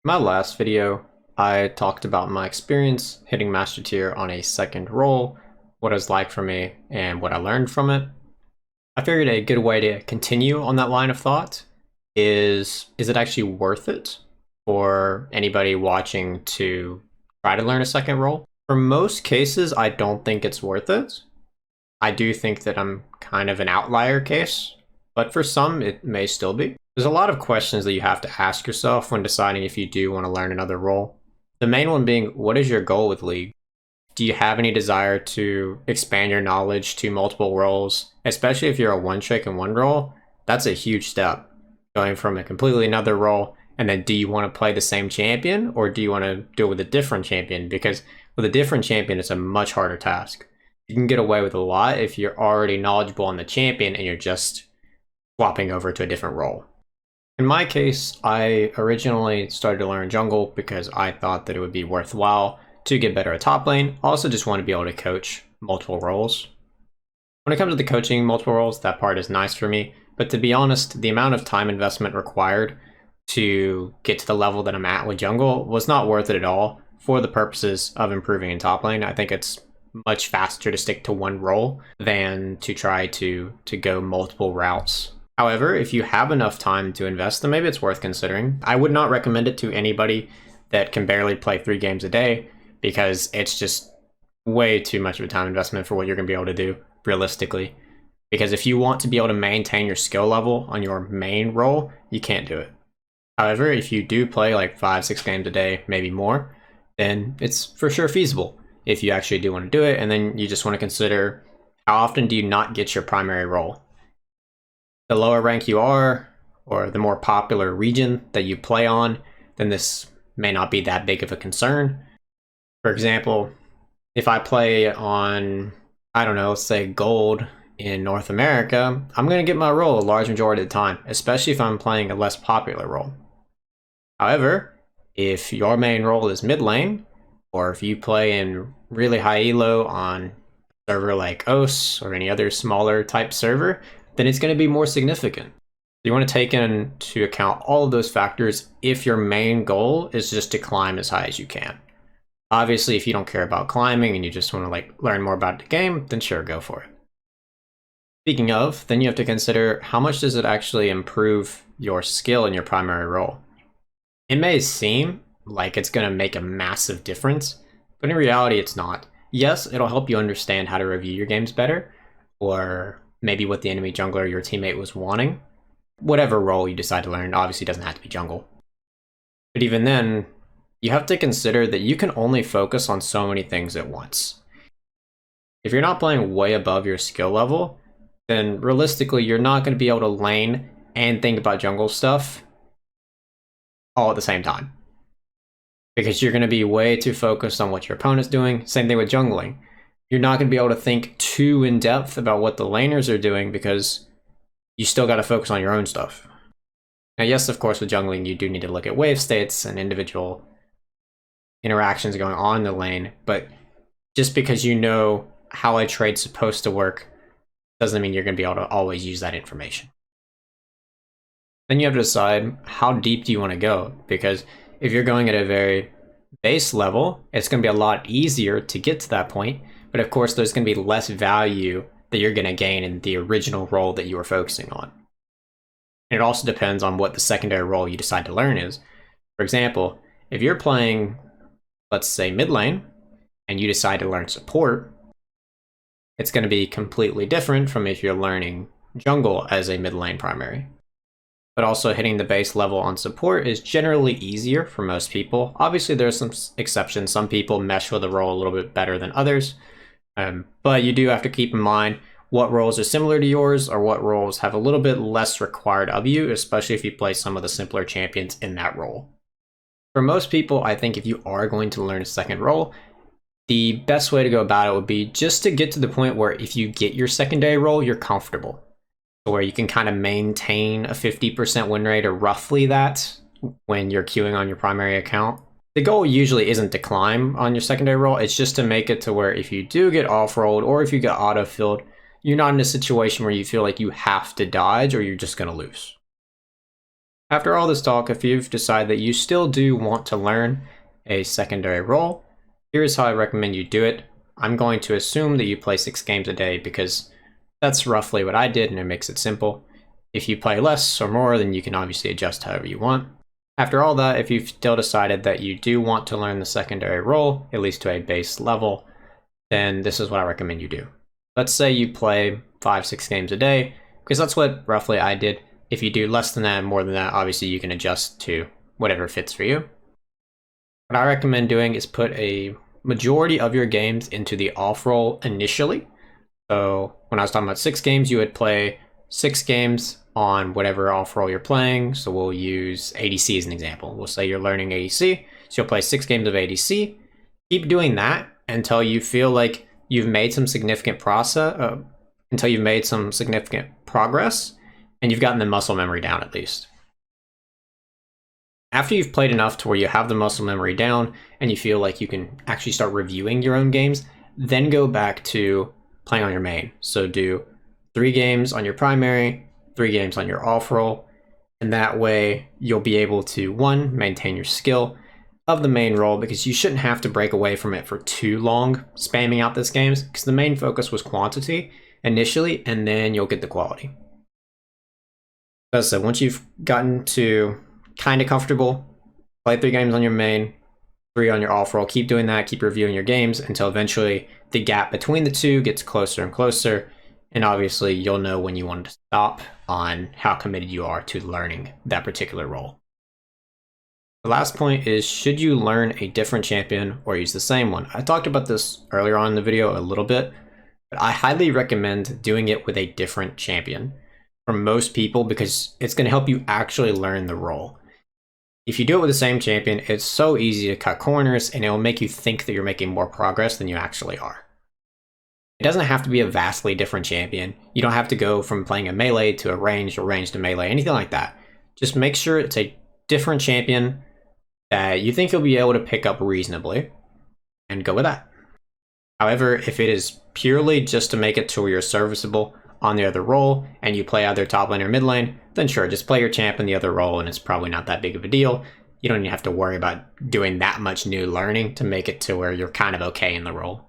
My last video, I talked about my experience hitting Master Tier on a second role, what it was like for me, and what I learned from it. I figured a good way to continue on that line of thought is it actually worth it for anybody watching to try to learn a second role? For most cases, I don't think it's worth it. I do think that I'm kind of an outlier case, but for some, it may still be. There's a lot of questions that you have to ask yourself when deciding if you do want to learn another role. The main one being, what is your goal with League? Do you have any desire to expand your knowledge to multiple roles? Especially if you're a one trick in one role, that's a huge step. Going from a completely another role, and then do you want to play the same champion, or do you want to do it with a different champion? Because with a different champion, it's a much harder task. You can get away with a lot if you're already knowledgeable on the champion and you're just swapping over to a different role. In my case, I originally started to learn jungle because I thought that it would be worthwhile to get better at top lane. I also just want to be able to coach multiple roles. When it comes to the coaching multiple roles, that part is nice for me. But to be honest, the amount of time investment required to get to the level that I'm at with jungle was not worth it at all for the purposes of improving in top lane. I think it's much faster to stick to one role than to try to go multiple routes. However, if you have enough time to invest, then maybe it's worth considering. I would not recommend it to anybody that can barely play 3 games a day because it's just way too much of a time investment for what you're going to be able to do realistically. Because if you want to be able to maintain your skill level on your main role, you can't do it. However, if you do play like 5-6 games a day, maybe more, then it's for sure feasible if you actually do want to do it. And then you just want to consider, how often do you not get your primary role? The lower rank you are, or the more popular region that you play on, then this may not be that big of a concern. For example, if I play on, I don't know, let's say gold in North America, I'm going to get my role a large majority of the time, especially if I'm playing a less popular role. However, if your main role is mid lane, or if you play in really high elo on a server like OS or any other smaller type server, then it's going to be more significant. You want to take into account all of those factors if your main goal is just to climb as high as you can. Obviously, if you don't care about climbing and you just want to learn more about the game, then sure, go for it. Speaking of, then you have to consider, how much does it actually improve your skill in your primary role? It may seem like it's going to make a massive difference, but in reality, it's not. Yes, it'll help you understand how to review your games better, or maybe what the enemy jungler your teammate was wanting. Whatever role you decide to learn, obviously doesn't have to be jungle. But even then, you have to consider that you can only focus on so many things at once. If you're not playing way above your skill level, then realistically you're not going to be able to lane and think about jungle stuff all at the same time. Because you're going to be way too focused on what your opponent's doing. Same thing with jungling. You're not going to be able to think too in depth about what the laners are doing because you still got to focus on your own stuff. Now, yes, of course, with jungling, you do need to look at wave states and individual interactions going on in the lane, but just because you know how a trade's supposed to work doesn't mean you're going to be able to always use that information. Then you have to decide, how deep do you want to go? Because if you're going at a very base level, it's going to be a lot easier to get to that point. But of course, there's going to be less value that you're going to gain in the original role that you were focusing on. And it also depends on what the secondary role you decide to learn is. For example, if you're playing, let's say, mid lane, and you decide to learn support, it's going to be completely different from if you're learning jungle as a mid lane primary. But also hitting the base level on support is generally easier for most people. Obviously, there's some exceptions. Some people mesh with the role a little bit better than others. But you do have to keep in mind what roles are similar to yours or what roles have a little bit less required of you, especially if you play some of the simpler champions in that role. For most people, I think if you are going to learn a second role, the best way to go about it would be just to get to the point where if you get your secondary role, you're comfortable. Where you can kind of maintain a 50% win rate or roughly that when you're queuing on your primary account. The goal usually isn't to climb on your secondary role, it's just to make it to where if you do get off-rolled or if you get auto-filled, you're not in a situation where you feel like you have to dodge or you're just going to lose. After all this talk, if you've decided that you still do want to learn a secondary role, here's how I recommend you do it. I'm going to assume that you play 6 games a day because that's roughly what I did and it makes it simple. If you play less or more, then you can obviously adjust however you want. After all that, if you've still decided that you do want to learn the secondary role, at least to a base level, then this is what I recommend you do. Let's say you play 5-6 games a day, because that's what roughly I did. If you do less than that and more than that, obviously you can adjust to whatever fits for you. What I recommend doing is put a majority of your games into the off role initially. So when I was talking about 6 games, you would play 6 games on whatever off role you're playing. So we'll use ADC as an example. We'll say you're learning ADC, so you'll play 6 games of ADC. Keep doing that until you feel like you've made some significant progress, and you've gotten the muscle memory down at least. After you've played enough to where you have the muscle memory down and you feel like you can actually start reviewing your own games, then go back to playing on your main. So do 3 games on your primary, 3 games on your off role, and that way you'll be able to, 1, maintain your skill of the main role, because you shouldn't have to break away from it for too long spamming out this games, because the main focus was quantity initially, and then you'll get the quality. As I said, once you've gotten to kind of comfortable, play 3 games on your main, 3 on your off role, keep doing that, keep reviewing your games until eventually the gap between the 2 gets closer and closer, and obviously you'll know when you want to stop on how committed you are to learning that particular role. The last point is, should you learn a different champion or use the same one? I talked about this earlier on in the video a little bit, but I highly recommend doing it with a different champion for most people, because it's going to help you actually learn the role. If you do it with the same champion, it's so easy to cut corners, and it will make you think that you're making more progress than you actually are. It doesn't have to be a vastly different champion. You don't have to go from playing a melee to a ranged or ranged to melee, anything like that. Just make sure it's a different champion that you think you'll be able to pick up reasonably, and go with that. However, if it is purely just to make it to where you're serviceable on the other role and you play either top lane or mid lane, then sure, just play your champ in the other role and it's probably not that big of a deal. You don't even have to worry about doing that much new learning to make it to where you're kind of okay in the role.